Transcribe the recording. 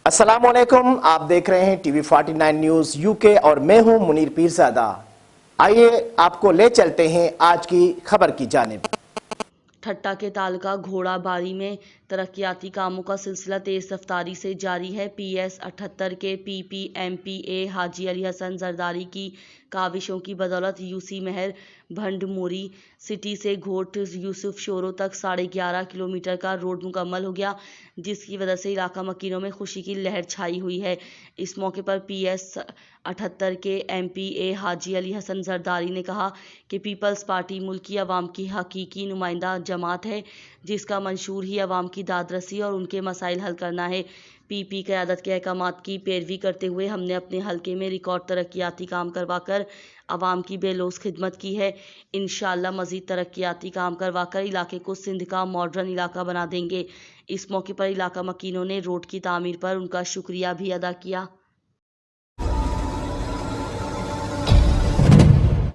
अस्सलामुअलैकुम, आप देख रहे हैं टीवी 49 न्यूज यूके और मैं हूं मुनीर पीरज़ादा। आइए आपको ले चलते हैं आज की खबर की जानिब। ठट्टा के तालका घोड़ाबाड़ी में तरक्याती कामों का सिलसिला तेज रफ्तारी से जारी है। PS 78 के PPMPA हाजी अली हसन जरदारी की काविशों की बदौलत यूसी महर भंडमोरी सिटी से घोट यूसुफ शोरो तक 11.5 किलोमीटर का रोड मुकम्मल हो गया, जिसकी वजह से इलाका मकीनों में खुशी की लहर छाई हुई है। इस मौके पर PS 78 के MPA हाजी अली हसन जरदारी ने कहा कि पीपल्स पार्टी मुल्की अवाम की हकीकी नुमाइंदा जमात है, जिसका मंशूर ही अवाम की दादरसी और उनके मसाइल हल करना है। PP क़यादत के अहकामात की पैरवी करते हुए हमने अपने हलके में रिकॉर्ड तरक्याती काम करवाकर अवाम की बेलौस खिदमत की है। इंशाअल्लाह मज़ीद तरक्याती काम करवाकर इलाके को सिंध का मॉडर्न इलाका बना देंगे। इस मौके पर इलाका मकीनों ने रोड की तामीर पर उनका शुक्रिया भी अदा किया।